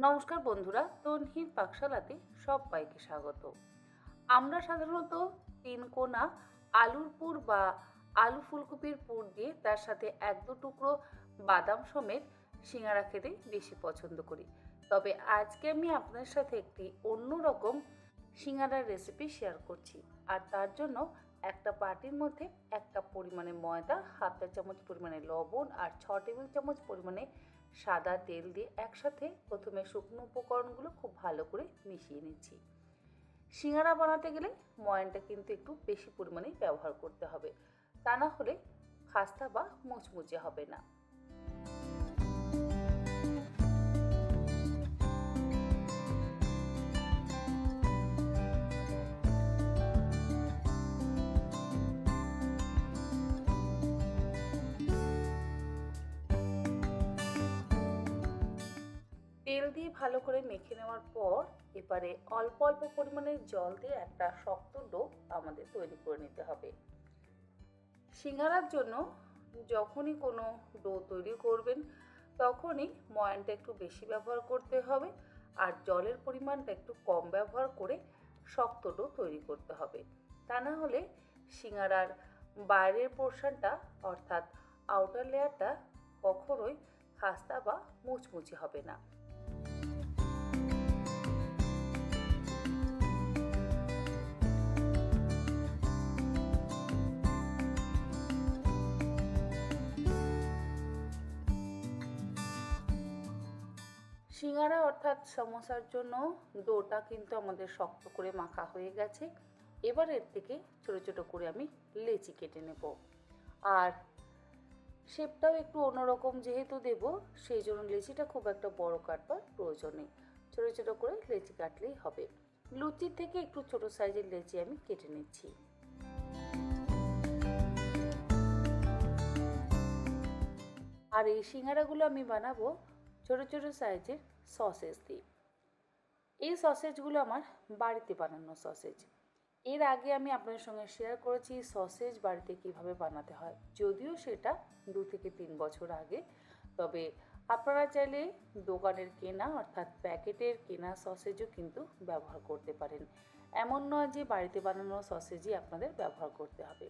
নমস্কার বন্ধুরা, তনহির পাকশালাতে সবাইকে স্বাগত। আমরা সাধারণত তিনকোনা আলুর পুর বা আলু ফুলকপির পুর দিয়ে তার সাথে এক দু টুকরো বাদাম সমেত সিঙ্গারা খেতে বেশি পছন্দ করি। তবে আজকে আমি আপনাদের সাথে একটি অন্যরকম সিঙ্গারার রেসিপি শেয়ার করছি। আর তার জন্য একটা বাটির মধ্যে 1 কাপ পরিমাণে ময়দা, হাফ চা চামচ পরিমাণে লবণ আর 6 টেবিল চামচ পরিমাণে সাদা তেল দিয়ে একসাথে প্রথমে শুকনো উপকরণগুলো খুব ভালো করে মিশিয়ে নিচ্ছি। সিঙ্গারা বানাতে গেলে ময়ানটা কিন্তু একটু বেশি পরিমাণেই ব্যবহার করতে হবে, তা না হলে খাস্তা বা মুচমুচে হবে না। তেল দিয়ে ভালো করে মেখে নেওয়ার পর এবারে অল্প অল্প পরিমাণে জল দিয়ে একটা শক্ত ডো আমাদের তৈরি করে নিতে হবে। সিঙ্গারার জন্য যখনই কোনো ডো তৈরি করবেন তখনই ময়ানটা একটু বেশি ব্যবহার করতে হবে আর জলের পরিমাণটা একটু কম ব্যবহার করে শক্ত ডো তৈরি করতে হবে, তা না হলে সিঙ্গারার বাইরের পোর্শনটা অর্থাৎ আউটার লেয়ারটা কখনোই খাস্তা বা মুচমুচে হবে না। সিঙ্গারা অর্থাৎ সমোসার জন্য ডোটা কিন্তু আমাদের শক্ত করে মাখা হয়ে গেছে। এবার এর থেকে ছোটো ছোটো করে আমি লেচি কেটে নেব। আর শেপটাও একটু অন্যরকম যেহেতু দেব, সেই জন্য লেচিটা খুব একটা বড় কাটবার প্রয়োজন নেই, ছোটো ছোটো করে লেচি কাটলেই হবে। লুচির থেকে একটু ছোট সাইজের লেচি আমি কেটে নিচ্ছি। আর এই সিঙ্গারাগুলো আমি বানাবো ছোটো ছোটো সাইজের সসেজ দিয়ে। এই সসেজগুলো আমার বাড়িতে বানানো সসেজ। এর আগে আমি আপনাদের সঙ্গে শেয়ার করেছি সসেজ বাড়িতে কিভাবে বানাতে হয়, যদিও সেটা 2 থেকে 3 বছর আগে। তবে আপনারা চাইলে দোকানের কেনা অর্থাৎ প্যাকেটের কেনা সসেজও কিন্তু ব্যবহার করতে পারেন। এমন নয় যে বাড়িতে বানানো সসেজই আপনাদের ব্যবহার করতে হবে।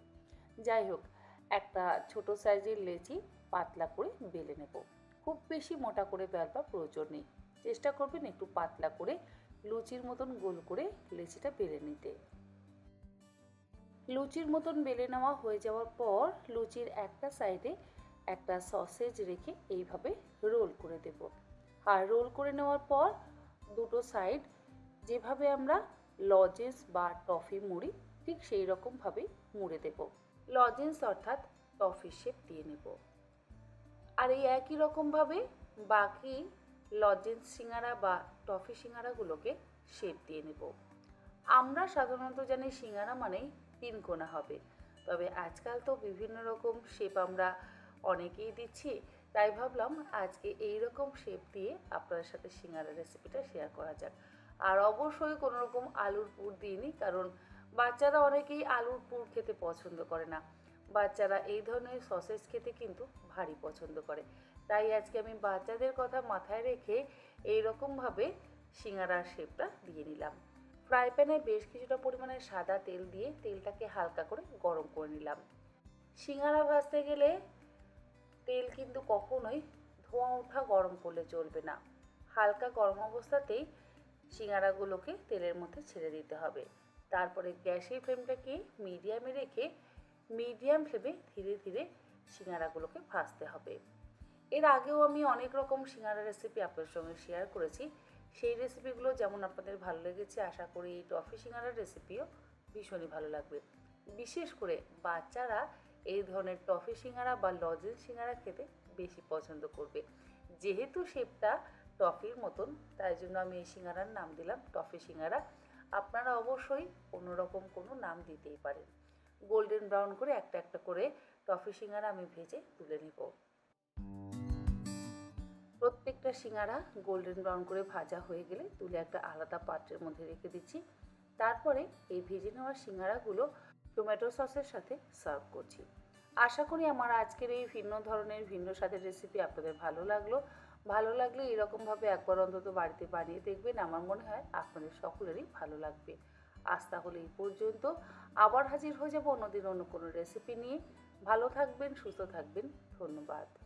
যাই হোক, একটা ছোট সাইজের লেচি পাতলা করে বেলে নেব। খুব বেশি মোটা করে বেলবার প্রয়োজন নেই, চেষ্টা করবেন একটু পাতলা করে লুচির মতন গোল করে লেচিটা বেলে নিতে। লুচির মতন বেলে নেওয়া হয়ে যাওয়ার পর লুচির একটা সাইডে একটা সসেজ রেখে এইভাবে রোল করে দেব। আর রোল করে নেওয়ার পর দুটো সাইড যেভাবে আমরা লজেন্স বা টফি মুড়ি ঠিক সেই রকমভাবেই মুড়ে দেব। লজেন্স অর্থাৎ টফি শেপ দিয়ে নেব। আর এই একই রকমভাবে বাকি লজেন্স সিঙ্গারা বা টফি সিঙ্গারাগুলোকে শেপ দিয়ে নেব। আমরা সাধারণত জানি সিঙ্গারা মানেই 3 কোণা হবে, তবে আজকাল তো বিভিন্ন রকম শেপ আমরা অনেকেই দিচ্ছি, তাই ভাবলাম আজকে এই রকম শেপ দিয়ে আপনাদের সাথে সিঙ্গারার রেসিপিটা শেয়ার করা যাক। আর অবশ্যই কোনো রকম আলুর পুর দিইনি, কারণ বাচ্চারা অনেকেই আলুর পুর খেতে পছন্দ করে না। বাচ্চারা এই ধরনের সসেজ খেতে কিন্তু ভারী পছন্দ করে, তাই আজকে আমি বাচ্চাদের কথা মাথায় রেখে এই রকমভাবে সিঙ্গারার শেপটা দিয়ে নিলাম। ফ্রাই প্যানে বেশ কিছুটা পরিমাণে সাদা তেল দিয়ে তেলটাকে হালকা করে গরম করে নিলাম। সিঙ্গারা ভাজতে গেলে তেল কিন্তু কখনোই ধোঁয়া ওঠা গরম করলে চলবে না। হালকা গরম অবস্থাতেই সিঙ্গারাগুলোকে তেলের মধ্যে ছেড়ে দিতে হবে। তারপরে গ্যাসের ফ্লেমটাকে মিডিয়ামে রেখে মিডিয়াম ফ্লেমে ধীরে ধীরে সিঙ্গারাগুলোকে ভাজতে হবে। এর আগেও আমি অনেক রকম সিঙ্গারা রেসিপি আপনাদের সঙ্গে শেয়ার করেছি। সেই রেসিপিগুলো যেমন আপনাদের ভালো লেগেছে, আশা করি এই টফি সিঙ্গারার রেসিপিও ভীষণই ভালো লাগবে। বিশেষ করে বাচ্চারা এই ধরনের টফি সিঙ্গারা বা লজেন্স সিঙ্গারা খেতে বেশি পছন্দ করবে। যেহেতু শেপটা টফির মতন, তাই জন্য আমি এই সিঙ্গারার নাম দিলাম টফি সিঙ্গারা। আপনারা অবশ্যই অন্যরকম কোনো নাম দিতেই পারেন। গোল্ডেন ব্রাউন করে একটা একটা করে টফি সিঙ্গারা আমি ভেজে তুলে নেব। প্রত্যেকটা সিঙ্গারা গোল্ডেন ব্রাউন করে ভাজা হয়ে গেলে তুলে একটা আলাদা পাত্রের মধ্যে রেখে দিচ্ছি। তারপরে এই ভেজে নেওয়া সিঙ্গারাগুলো টমেটো সসের সাথে সার্ভ করছি। আশা করি আমার আজকের এই ভিন্ন ধরনের ভিন্ন স্বাদের রেসিপি আপনাদের ভালো লাগলো। ভালো লাগলে এরকমভাবে একবার অন্তত বাড়িতে বানিয়ে দেখবেন। আমার মনে হয় আপনাদের সকলেরই ভালো লাগবে। আজ তাহলে এই পর্যন্ত। আবার হাজির হয়ে যাব অন্যদিন অন্য কোনো রেসিপি নিয়ে। ভালো থাকবেন, সুস্থ থাকবেন। ধন্যবাদ।